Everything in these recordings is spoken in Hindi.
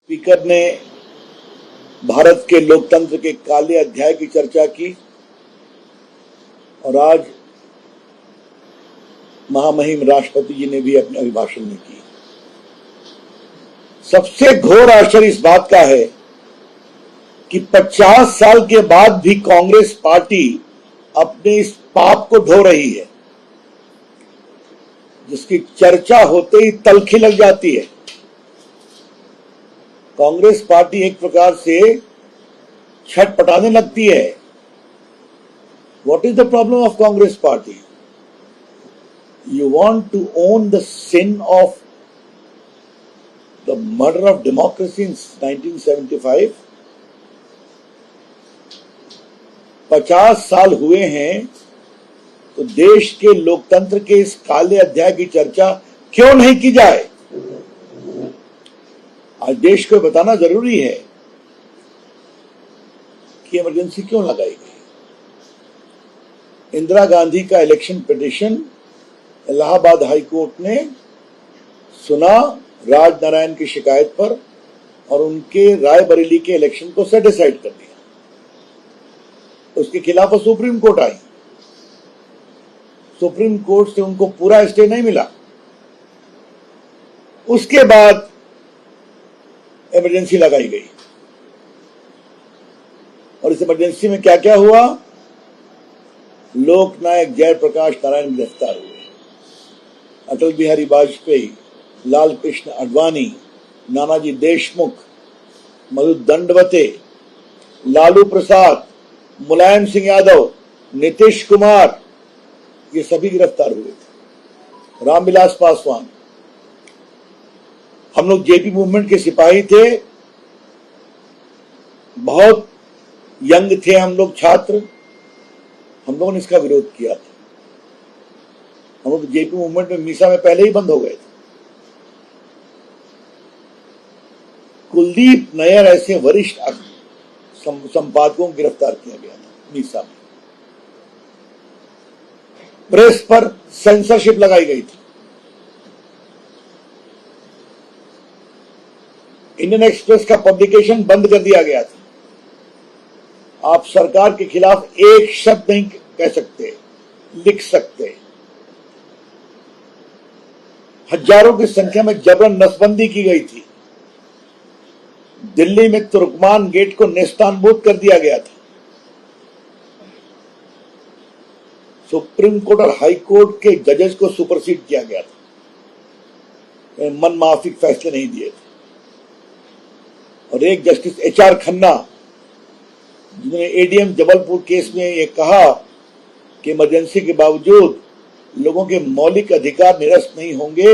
स्पीकर ने भारत के लोकतंत्र के काले अध्याय की चर्चा की और आज महामहिम राष्ट्रपति जी ने भी अपने अभिभाषण में की। सबसे घोर आश्चर्य इस बात का है कि 50 साल के बाद भी कांग्रेस पार्टी अपने इस पाप को धो रही है, जिसकी चर्चा होते ही तलखी लग जाती है। कांग्रेस पार्टी एक प्रकार से छटपटाने लगती है। What is the problem of Congress party? You want to own the sin of the murder of democracy in 1975? 50 साल हुए हैं तो देश के लोकतंत्र के इस काले अध्याय की चर्चा क्यों नहीं की जाए? आज देश को बताना जरूरी है कि इमरजेंसी क्यों लगाई गई। इंदिरा गांधी का election petition Allahabad high court ने सुना राजनारायण की शिकायत पर और उनके रायबरेली के इलेक्शन को सेटिसाइड कर दिया। उसके खिलाफ सुप्रीम कोर्ट आई। सुप्रीम कोर्ट से उनको पूरा स्टे नहीं मिला। उसके बाद इमरजेंसी लगाई गई और इस इमरजेंसी में क्या क्या हुआ? लोकनायक जयप्रकाश नारायण गिरफ्तार हुए, अटल बिहारी वाजपेयी, लाल कृष्ण आडवाणी, नानाजी देशमुख, मधु दंडवते, लालू प्रसाद, मुलायम सिंह यादव, नीतीश कुमार, ये सभी गिरफ्तार हुए थे। रामविलास पासवान। हम लोग जेपी मूवमेंट के सिपाही थे, बहुत यंग थे हम लोग, छात्र। हम लोगों ने इसका विरोध किया था। हम लोग जेपी मूवमेंट में मीसा में पहले ही बंद हो गए थे। कुलदीप नैयर ऐसे वरिष्ठ संपादकों को गिरफ्तार किया गया था मीसा में। प्रेस पर सेंसरशिप लगाई गई थी। इंडियन एक्सप्रेस का पब्लिकेशन बंद कर दिया गया था। आप सरकार के खिलाफ एक शब्द नहीं कह सकते, लिख सकते। हजारों की संख्या में जबरन नसबंदी की गई थी। दिल्ली में तुर्कमान गेट को नेस्तानबूद कर दिया गया था। सुप्रीम कोर्ट और हाई कोर्ट के जजेस को सुपरसीड किया गया था। मनमाफिक फैसले नहीं दिए थे। और एक जस्टिस एचआर खन्ना, जिन्होंने एडीएम जबलपुर केस में यह कहा कि इमरजेंसी के बावजूद लोगों के मौलिक अधिकार निरस्त नहीं होंगे,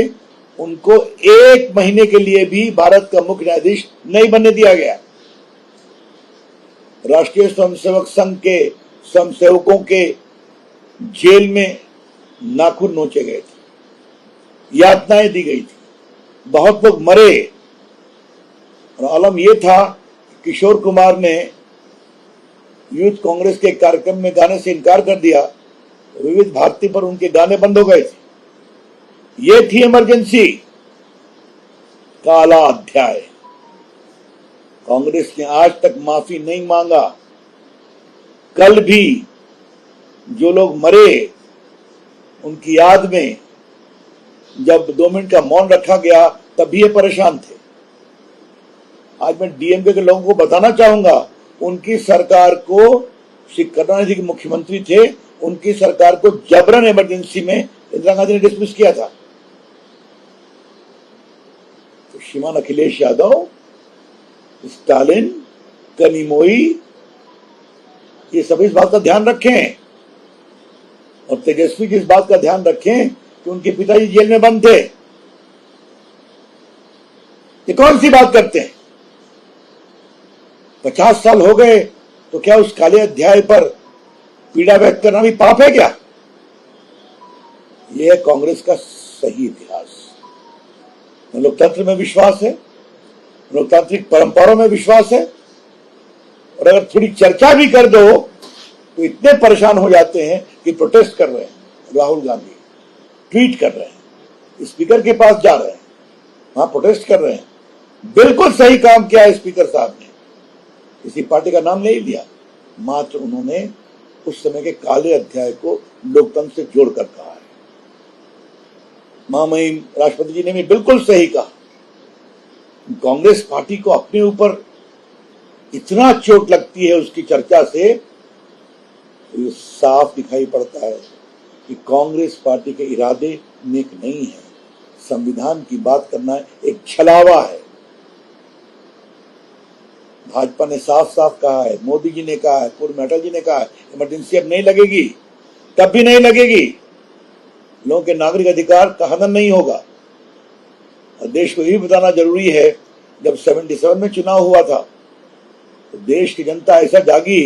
उनको 1 महीने के लिए भी भारत का मुख्य न्यायाधीश नहीं बनने दिया गया। राष्ट्रीय स्वयंसेवक संघ के स्वयंसेवकों के जेल में नाखून नोचे गए थे, यातनाएं दी गई थी, बहुत लोग मरे। और आलम यह था कि किशोर कुमार ने यूथ कांग्रेस के कार्यक्रम में गाने से इनकार कर दिया। विविध भारती पर उनके गाने बंद हो गए थे। ये थी इमरजेंसी, काला अध्याय। कांग्रेस ने आज तक माफी नहीं मांगा। कल भी जो लोग मरे उनकी याद में जब 2 मिनट का मौन रखा गया तब भी ये परेशान थे। आज मैं डीएमके के लोगों को बताना चाहूंगा, उनकी सरकार को, श्री करुणानिधि के मुख्यमंत्री थे, उनकी सरकार को जबरन इमरजेंसी में इंदिरा गांधी ने डिसमिस किया था। तो श्रीमान अखिलेश यादव, स्टालिन, कनिमोई, ये सभी इस बात का ध्यान रखें और तेजस्वी जी इस बात का ध्यान रखें कि उनके पिताजी जेल में बंद थे। ये कौन सी बात करते हैं? 50 साल हो गए तो क्या उस काले अध्याय पर पीड़ा व्यक्त करना भी पाप है क्या? यह है कांग्रेस का सही इतिहास। लोकतंत्र में विश्वास है, लोकतांत्रिक परंपराओं में विश्वास है। और अगर थोड़ी चर्चा भी कर दो तो इतने परेशान हो जाते हैं कि प्रोटेस्ट कर रहे हैं। राहुल गांधी ट्वीट कर रहे हैं, स्पीकर के पास जा रहे हैं, वहां प्रोटेस्ट कर रहे हैं। बिल्कुल सही काम किया है स्पीकर साहब ने, किसी पार्टी का नाम नहीं लिया, मात्र उन्होंने उस समय के काले अध्याय को लोकतंत्र से जोड़कर कहा है। महामहिम राष्ट्रपति जी ने भी बिल्कुल सही कहा। कांग्रेस पार्टी को अपने ऊपर इतना चोट लगती है उसकी चर्चा से, तो ये साफ दिखाई पड़ता है कि कांग्रेस पार्टी के इरादे नेक नहीं है। संविधान की बात करना एक छलावा है। भाजपा ने साफ साफ कहा है, मोदी जी ने कहा है, पूर्व में अटल जी ने कहा है, इमरजेंसी अब नहीं लगेगी, तब भी नहीं लगेगी, लोगों के नागरिक अधिकार का हनन नहीं होगा। और देश को यही बताना जरूरी है, जब 77 में चुनाव हुआ था तो देश की जनता ऐसा जागी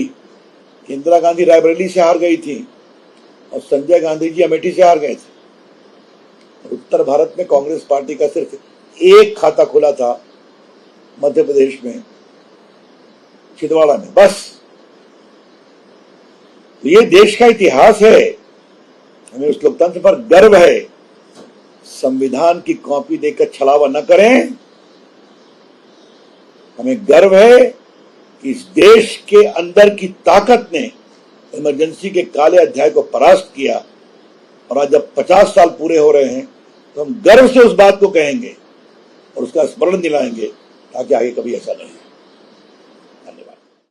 कि इंदिरा गांधी रायबरेली से हार गई थी और संजय गांधी जी अमेठी से हार गए थे। उत्तर भारत में कांग्रेस पार्टी का सिर्फ एक खाता खुला था, मध्य प्रदेश में छिंदवाड़ा में, बस। तो ये देश का इतिहास है, हमें उस लोकतंत्र पर गर्व है। संविधान की कॉपी देकर छलावा न करें। हमें गर्व है कि इस देश के अंदर की ताकत ने इमरजेंसी के काले अध्याय को परास्त किया, और आज जब 50 साल पूरे हो रहे हैं तो हम गर्व से उस बात को कहेंगे और उसका स्मरण दिलाएंगे, ताकि आगे कभी ऐसा नहीं हो।